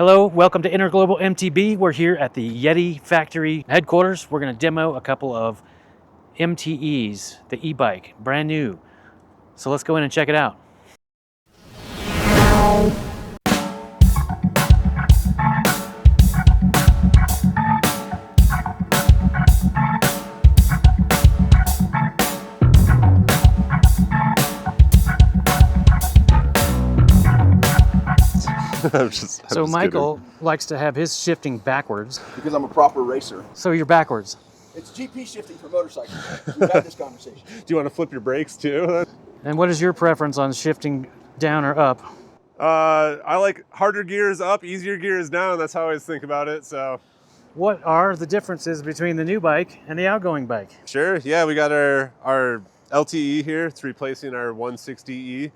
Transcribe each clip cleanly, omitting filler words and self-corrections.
Hello, welcome to Interglobal MTB. We're here at the Yeti factory headquarters. We're going to demo a couple of MTEs, the e-bike, brand new. So let's go in and check it out. So Michael likes to have his shifting backwards. Because I'm a proper racer. So you're backwards. It's GP shifting for motorcycles. We've had this conversation. Do you want to flip your brakes too? And what is your preference on shifting down or up? I like harder gears up, easier gears down. That's how I always think about it. So, What are the differences between the new bike and the outgoing bike? sure. Yeah, we got our LTE here. It's replacing our 160E.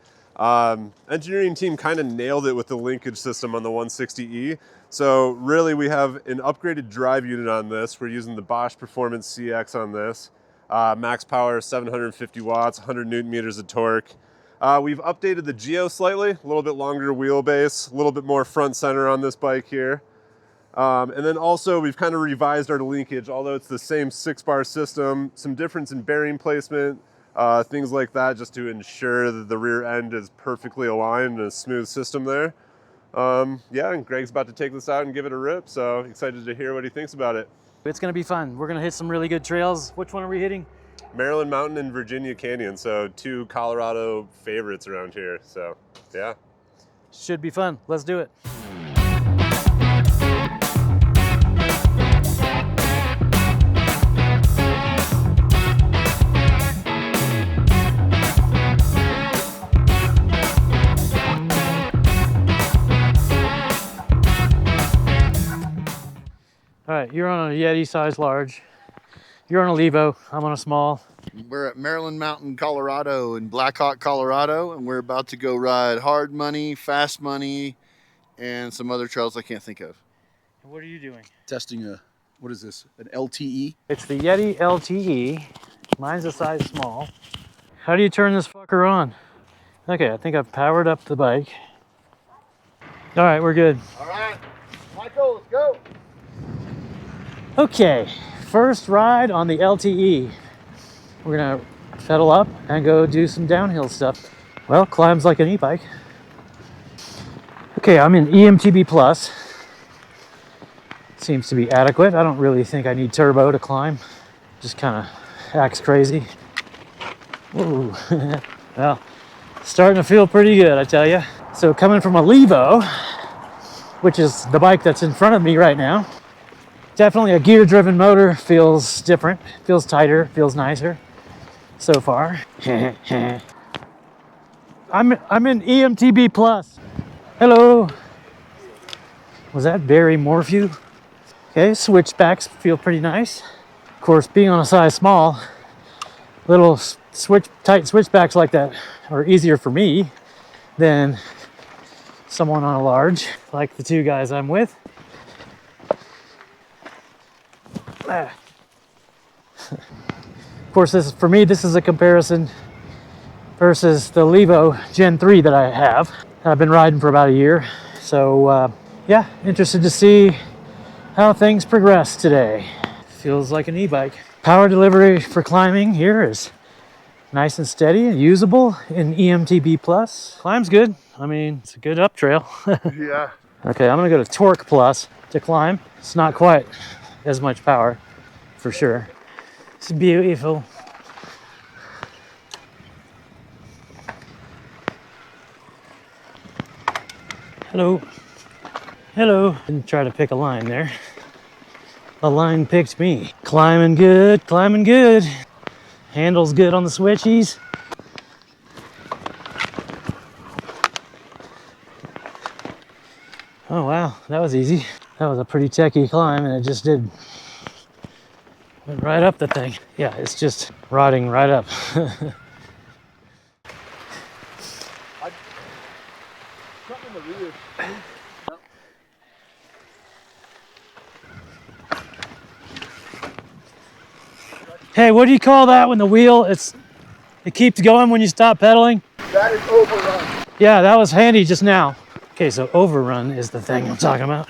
Engineering team kind of nailed it with the linkage system on the 160E. So really we have an upgraded drive unit on this. We're using the Bosch Performance CX on this. Max power 750 watts, 100 Newton meters of torque. We've updated the geo slightly, a little bit longer wheelbase, a little bit more front center on this bike here. And then also we've kind of revised our linkage, although it's the same 6-bar system, some difference in bearing placement, things like that, just to ensure that the rear end is perfectly aligned and a smooth system there. Yeah, and Greg's about to take this out and give it a rip, so excited to hear what he thinks about it. It's going to be fun. We're going to hit some really good trails. Which one are we hitting? Maryland Mountain and Virginia Canyon, so 2 Colorado favorites around here, so yeah. Should be fun. Let's do it. All right, you're on a Yeti size large. You're on a Levo, I'm on a small. We're at Maryland Mountain, Colorado in Black Hawk, Colorado, and we're about to go ride hard money, fast money, and some other trails I can't think of. What are you doing? Testing what is this? An LTE? It's the Yeti LTE. Mine's a size small. How do you turn this fucker on? Okay, I think I've powered up the bike. All right, we're good. All right, Michael, let's go. Okay, first ride on the LTE. We're gonna pedal up and go do some downhill stuff. Well, climbs like an e-bike. Okay, I'm in EMTB Plus. Seems to be adequate. I don't really think I need turbo to climb. Just kind of acts crazy. Whoa. Well, starting to feel pretty good, I tell you. So coming from a Levo, which is the bike that's in front of me right now, definitely a gear-driven motor, feels different, feels tighter, feels nicer so far. I'm in EMTB Plus. Hello. Was that Barry Morphew? Okay, switchbacks feel pretty nice. Of course, being on a size small, little tight switchbacks like that are easier for me than someone on a large, like the 2 guys I'm with. Of course, for me, this is a comparison versus the Levo Gen 3 that I have. I've been riding for about a year. So yeah, interested to see how things progress today. Feels like an e-bike. Power delivery for climbing here is nice and steady and usable in EMTB Plus. Climb's good. I mean, it's a good up trail. Yeah. Okay, I'm gonna go to Torque Plus to climb. It's not quite as much power, for sure. It's beautiful. Hello. Hello. Didn't try to pick a line there. A line picked me. Climbing good, climbing good. Handles good on the switchies. Oh wow, that was easy. That was a pretty techie climb, and it just went right up the thing. Yeah, it's just rotting right up. Hey, what do you call that when the wheel, it keeps going when you stop pedaling? That is overrun. Yeah, that was handy just now. Okay, so overrun is the thing I'm talking about.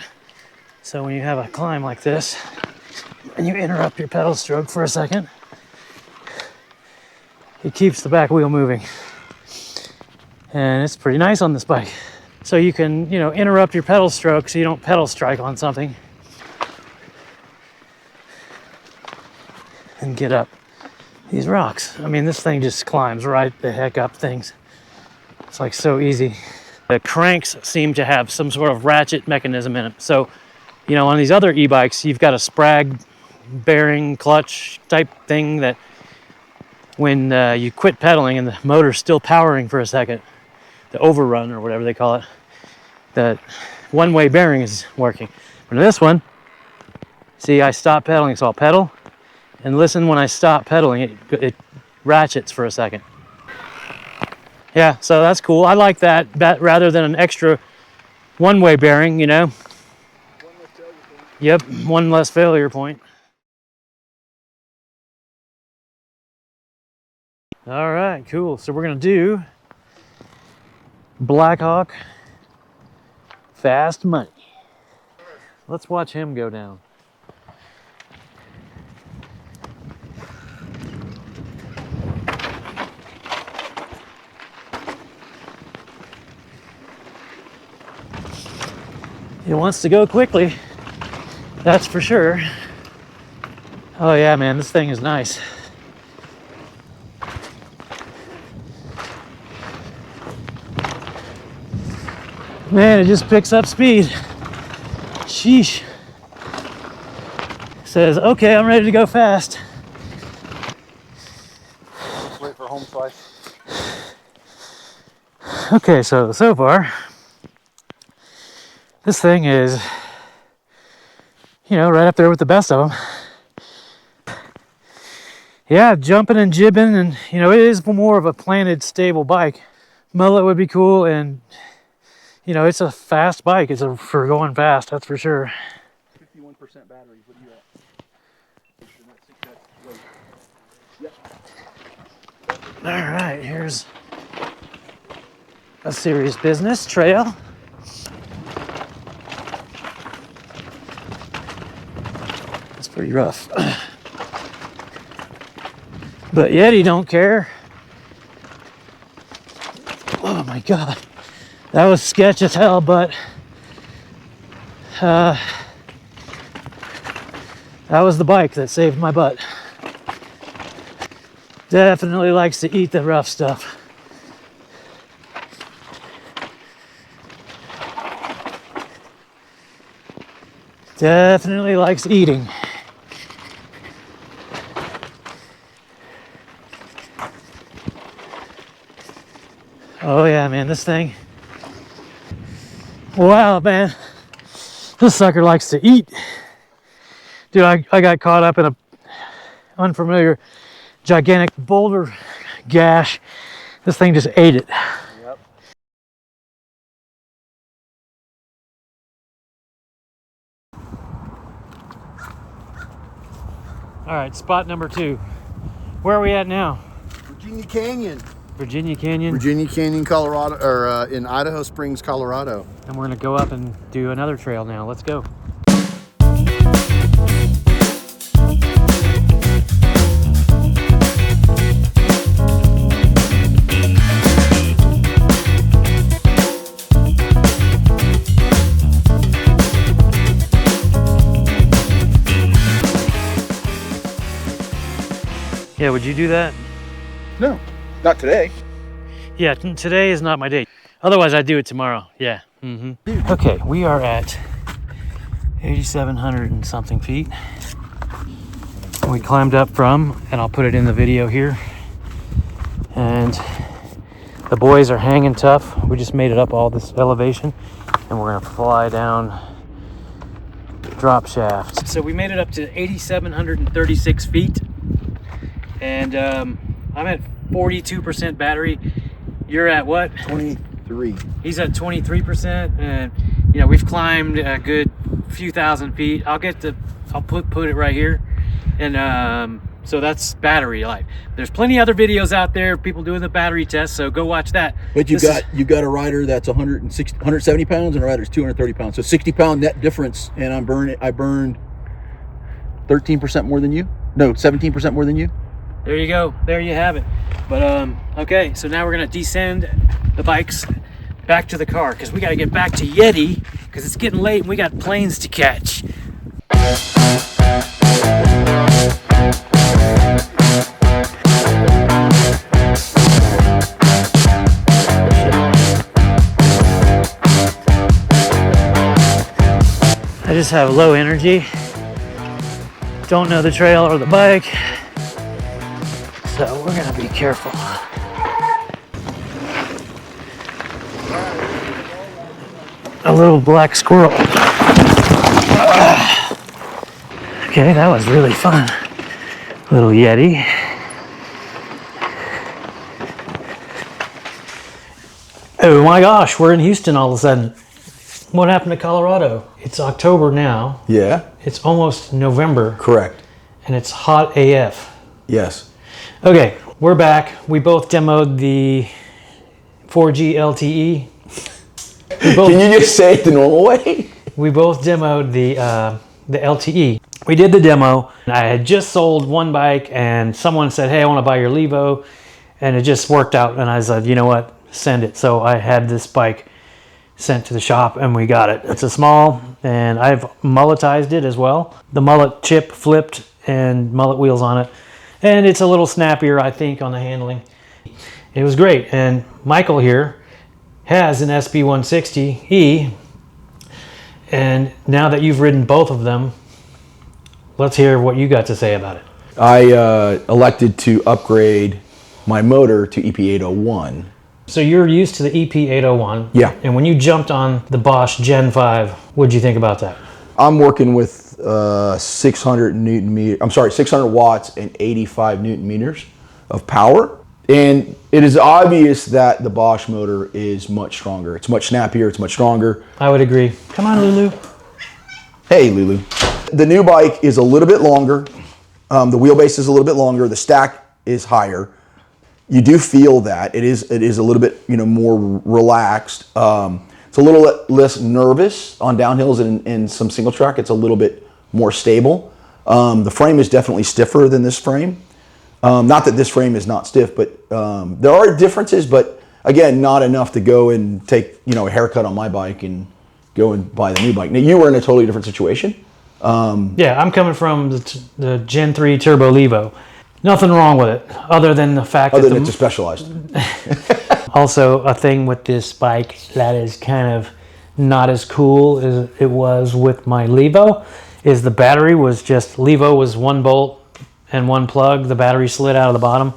So when you have a climb like this and you interrupt your pedal stroke for a second, it keeps the back wheel moving. And it's pretty nice on this bike. So you can, you know, interrupt your pedal stroke so you don't pedal strike on something and get up these rocks. I mean, this thing just climbs right the heck up things. It's like so easy. The cranks seem to have some sort of ratchet mechanism in them. So, you know, on these other e-bikes, you've got a sprag bearing clutch type thing that when you quit pedaling and the motor's still powering for a second, the overrun or whatever they call it, the one-way bearing is working. But in this one, see, I stop pedaling, so I'll pedal, and listen when I stop pedaling, it ratchets for a second. Yeah, so that's cool. I like that rather than an extra one-way bearing, you know. Yep, one less failure point. All right, cool. So we're gonna do Blackhawk Fast Money. Let's watch him go down. He wants to go quickly, that's for sure. Oh yeah, man, this thing is nice. Man, it just picks up speed. Sheesh. Says, okay, I'm ready to go fast. Let's wait for home slice. Okay, so far, this thing is, you know, right up there with the best of them. Yeah, jumping and jibbing, and, you know, it is more of a planted, stable bike. Mullet would be cool, and, you know, it's a fast bike. It's for going fast, that's for sure. 51% battery. What do you at? All right, here's a serious business trail. It's pretty rough. But Yeti don't care. Oh my God. That was sketch as hell, but that was the bike that saved my butt. Definitely likes to eat the rough stuff. Definitely likes eating. Oh yeah, man, this thing. Wow, man. This sucker likes to eat. Dude, I got caught up in a unfamiliar gigantic boulder gash. This thing just ate it. Yep. All right, spot number 2. Where are we at now? Virginia Canyon. Virginia Canyon. Virginia Canyon, Colorado, or in Idaho Springs, Colorado. And we're gonna go up and do another trail now. Let's go. Yeah, would you do that? No, not today. Yeah, today is not my day. Otherwise, I'd do it tomorrow. Yeah. Okay, we are at 8,700 and something feet. We climbed up from, and I'll put it in the video here. And the boys are hanging tough. We just made it up all this elevation, and we're gonna fly down drop shaft. So we made it up to 8,736 feet. And I'm at 42% battery. You're at what? 23. He's at 23%, and you know we've climbed a good few thousand feet. I'll put it right here, and So that's battery life. There's plenty other videos out there, people doing the battery test, so go watch that. But you got a rider that's 170 pounds and a rider that's 230 pounds. So 60-pound net difference, and I burned 13% more than you. No, 17% more than you. There you go. There you have it. But okay, so now we're gonna descend the bikes back to the car because we got to get back to Yeti because it's getting late and we got planes to catch. I just have low energy. Don't know the trail or the bike. So we're gonna be careful. A little black squirrel. Okay, that was really fun. Little Yeti. Oh my gosh, we're in Houston all of a sudden. What happened to Colorado? It's October now. Yeah. It's almost November. Correct. And it's hot AF. Yes. Okay, we're back. We both demoed the 4G LTE. Can you just say it the normal way? We both demoed the LTE. We did the demo. I had just sold one bike and someone said, hey, I want to buy your Levo. And it just worked out. And I said, you know what, send it. So I had this bike sent to the shop and we got it. It's a small, and I've mulletized it as well. The mullet chip flipped and mullet wheels on it. And it's a little snappier, I think, on the handling. It was great. And Michael here has an SB160E. And now that you've ridden both of them, let's hear what you got to say about it. I elected to upgrade my motor to EP801. So you're used to the EP801. Yeah. And when you jumped on the Bosch Gen 5, what'd you think about that? I'm working with 600 watts and 85 Newton meters of power. And it is obvious that the Bosch motor is much stronger. It's much snappier, it's much stronger. I would agree. Come on, Lulu. Hey, Lulu. The new bike is a little bit longer. The wheelbase is a little bit longer. The stack is higher. You do feel that it is a little bit more relaxed. It's a little less nervous on downhills and some single track. It's a little bit more stable. The frame is definitely stiffer than this frame. Not that this frame is not stiff, but there are differences. But again, not enough to go and take a haircut on my bike and go and buy the new bike. Now you were in a totally different situation. Yeah, I'm coming from the Gen 3 Turbo Levo. Nothing wrong with it, other than the fact Other that than it's specialized. Also, a thing with this bike that is kind of not as cool as it was with my Levo is the battery was just, Levo was one bolt and one plug. The battery slid out of the bottom.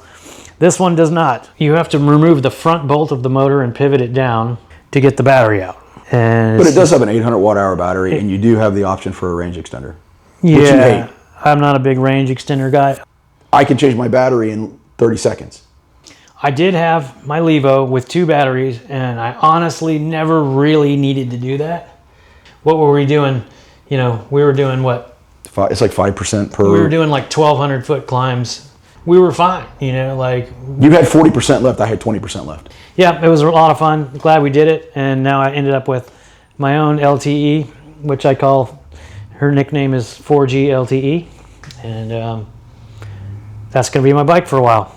This one does not. You have to remove the front bolt of the motor and pivot it down to get the battery out. And But it does have an 800 watt hour battery, and you do have the option for a range extender. Which you yeah, hate. I'm not a big range extender guy. I can change my battery in 30 seconds. I did have my Levo with 2 batteries, and I honestly never really needed to do that. What were we doing? We were doing what? It's like 5% per. We were doing like 1,200 foot climbs. We were fine, You had 40% left. I had 20% left. Yeah, it was a lot of fun. Glad we did it, and now I ended up with my own LTE, which I call, her nickname is 4G LTE, and that's going to be my bike for a while.